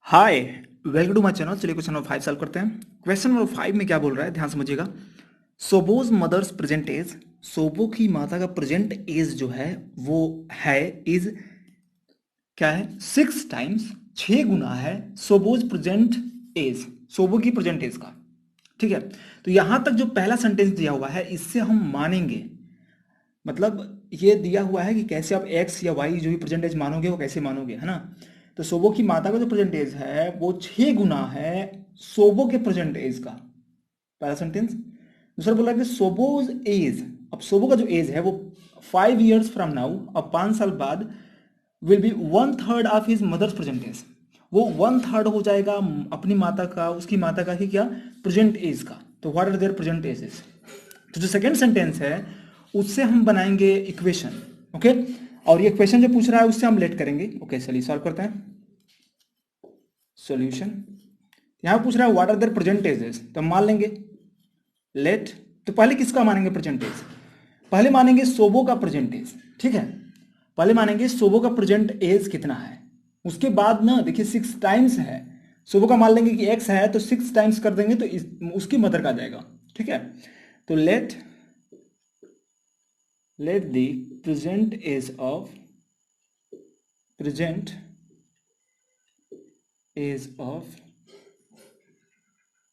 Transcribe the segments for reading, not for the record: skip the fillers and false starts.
Hi, welcome to my channel. चलिए question number 5 solve करते हैं। क्वेश्चन नंबर 5 में क्या बोल रहा है, ध्यान समझिएगा। सोबोज मदर्स प्रेजेंट एज, सोबो की माता का प्रेजेंट एज जो है वो है इज क्या है 6 टाइम्स, 6 गुना है सोबोज प्रेजेंट एज, सोबो की प्रेजेंट एज का। ठीक है, तो यहां तक जो पहला सेंटेंस दिया हुआ है इससे हम मानेंगे, मतलब ये दिया हुआ है कि कैसे आप एक्स या वाई जो भी परसेंटेज मानोगे वो कैसे मानोगे, है ना। तो सोबो की माता का जो परसेंटेज है वो 6 गुना है सोबो के परसेंटेज का, पहला सेंटेंस। दूसरा बोला कि सोबोज एज, अब सोबो का जो एज है वो 5 years फ्रॉम नाउ, अब 5 साल बाद will be 1/3 of his mother's percentage, वो 1/3 हो जाएगा अपनी माता का, उसकी माता का ही क्या प्रेजेंट एज का। तो what are their present ages. तो जो सेकेंड सेंटेंस है उससे हम बनाएंगे इक्वेशन। ओके, और ये क्वेश्चन जो पूछ रहा है उससे हम लेट करेंगे। ओके, चलिए सॉल्व करते हैं। सॉल्यूशन, यहां पूछ रहा है व्हाट आर देयर प्रेजेंटेजेस, तो हम मान लेंगे लेट। तो पहले किसका मानेंगे प्रेजेंटेज, पहले मानेंगे सोबो का प्रेजेंटेज। ठीक है, पहले मानेंगे सोबो का प्रेजेंट एज कितना है, उसके बाद ना देखिए 6 टाइम्स है, सोबो का मान लेंगे कि एक्स है तो 6 टाइम्स कर देंगे तो उसकी मदर का आ जाएगा। ठीक है, तो let the present age of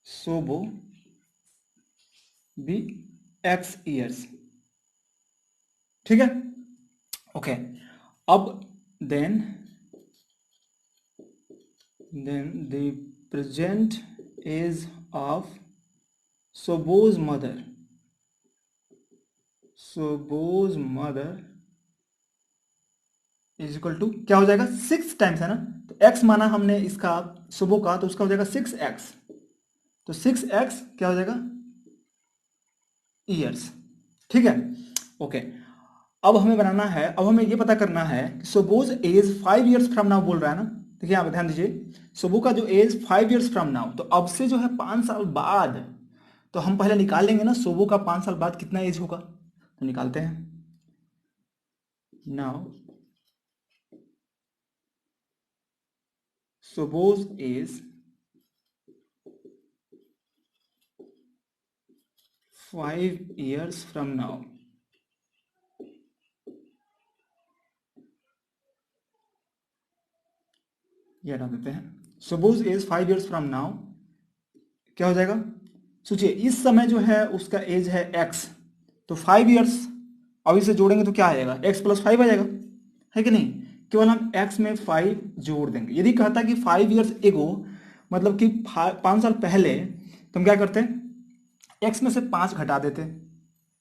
sobo be x years। ठीक है, ओके। अब then the present age of sobo's mother is equal to क्या हो जाएगा, 6 टाइम्स है ना। तो x माना हमने इसका सुबह का, तो उसका हो जाएगा 6x। तो 6x क्या हो जाएगा ईयर्स। ठीक है, ओके। अब हमें बनाना है, अब हमें ये पता करना है कि सोबोज एज 5 years फ्रॉम नाउ बोल रहा है ना। देखिए आप ध्यान दीजिए, सोबो का जो एज 5 years फ्रॉम नाउ, तो अब से जो है 5 साल बाद, तो हम पहले निकाल लेंगे ना सोबो का 5 साल बाद कितना एज होगा। तो निकालते हैं now. Suppose age 5 years from now, ये हटा देते हैं। Suppose age 5 years from now क्या हो जाएगा, सोचिए इस समय जो है उसका एज है एक्स, तो 5 years अब इसे जोड़ेंगे तो क्या आएगा, x+5 आ जाएगा, है कि नहीं। केवल हम x में 5 जोड़ देंगे। यदि कहता कि 5 years एगो, मतलब कि 5 साल पहले, तो हम क्या करते हैं x में से 5 घटा देते,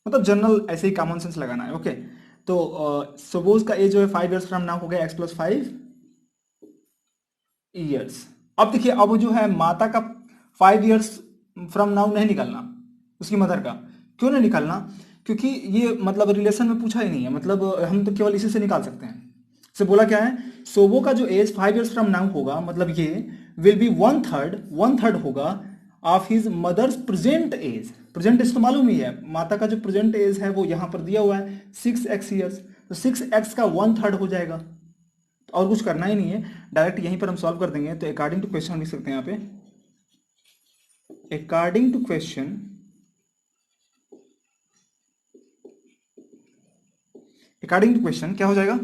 मतलब जनरल ऐसे ही कॉमन सेंस लगाना है। ओके, तो सपोज का एज जो है 5 years फ्रॉम नाउ हो गया x+5 ईयर्स। अब देखिए, अब जो है माता का 5 years फ्रॉम नाउ नहीं निकालना, उसकी मदर का। क्यों नहीं निकालना, क्योंकि ये मतलब रिलेशन में पूछा ही नहीं है, मतलब हम तो केवल इसी से निकाल सकते हैं। से बोला क्या है, सोबो का जो एज 5 years फ्रॉम नाउ होगा, मतलब ये विल बी 1/3 होगा of his mother's present age. Present age तो मालूम ही है, माता का जो प्रेजेंट एज है वो यहाँ पर दिया हुआ है 6x ईयर्स, तो 6x का 1/3 हो जाएगा। और कुछ करना ही नहीं है, डायरेक्ट यहीं पर हम सॉल्व कर देंगे। तो अकॉर्डिंग टू क्वेश्चन लिख सकते हैं यहाँ पे, according to question, according to question क्या हो जाएगा,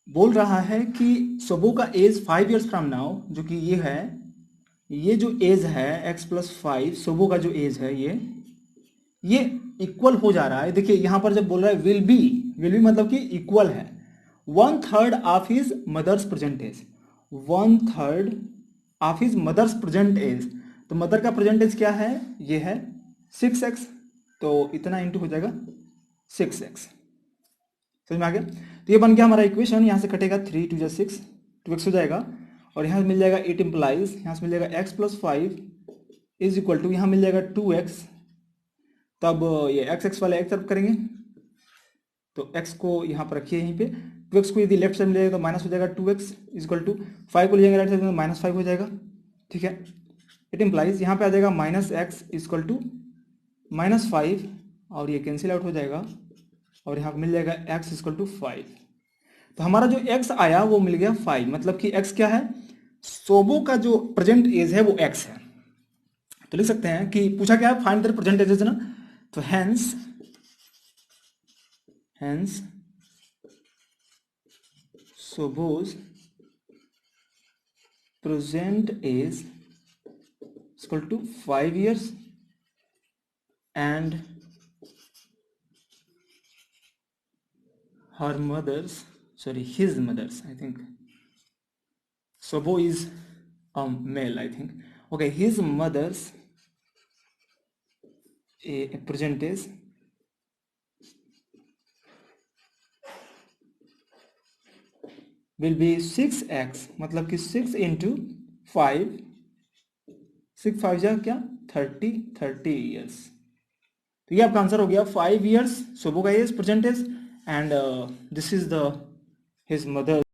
बोल रहा है कि सबो का एज 5 years फ्रॉम नाउ, जो कि ये है, ये जो एज है x+5, सबो का जो एज है ये इक्वल हो जा रहा है। देखिए यहां पर जब बोल रहा है विल बी मतलब कि इक्वल है 1/3 of his mother's present age, 1/3 of his mother's present age. तो मदर का प्रेजेंट एज क्या है, ये है 6x, तो इतना इंटू हो जाएगा 6x। समझ में आ गया। तो ये बन गया हमारा इक्वेशन, यहाँ से कटेगा 3×2 = 6, 2x हो जाएगा, और यहाँ मिल जाएगा 8 इम्प्लाइज, यहाँ से मिल जाएगा x+5 इज इक्वल टू, यहाँ मिल जाएगा 2x। तब ये x वाले एक तरफ करेंगे, तो x को यहाँ पर रखिए यहीं पे, 2x को यदि लेफ्ट साइड में ले जाएगा तो माइनस हो जाएगा 2x इज इक्वल टू, 5 को ले जाएंगे राइट साइड में तो -5 हो जाएगा। ठीक है, इट इम्प्लाइज यहाँ पे आ जाएगा -x इज इक्वल टू -5, और ये कैंसिल आउट हो जाएगा, और यहाँ मिल जाएगा x इज इक्वल टू 5। तो हमारा जो x आया वो मिल गया 5, मतलब कि x क्या है सोबो का जो प्रेजेंट एज है वो एक्स है, तो लिख सकते हैं कि पूछा क्या है, फाइंड देयर प्रेजेंट एजेस ना, तो hence hence suppose present age equal to 5 years and her mother's, sorry, his mother's, I think Sobo is male, I think. Okay, his mother's present is will be 6x, मतलब कि 6 into 5, 6 5 जा क्या 30 years। तो ये आपका answer हो गया 5 years Sobo का age present age, and this is the his mother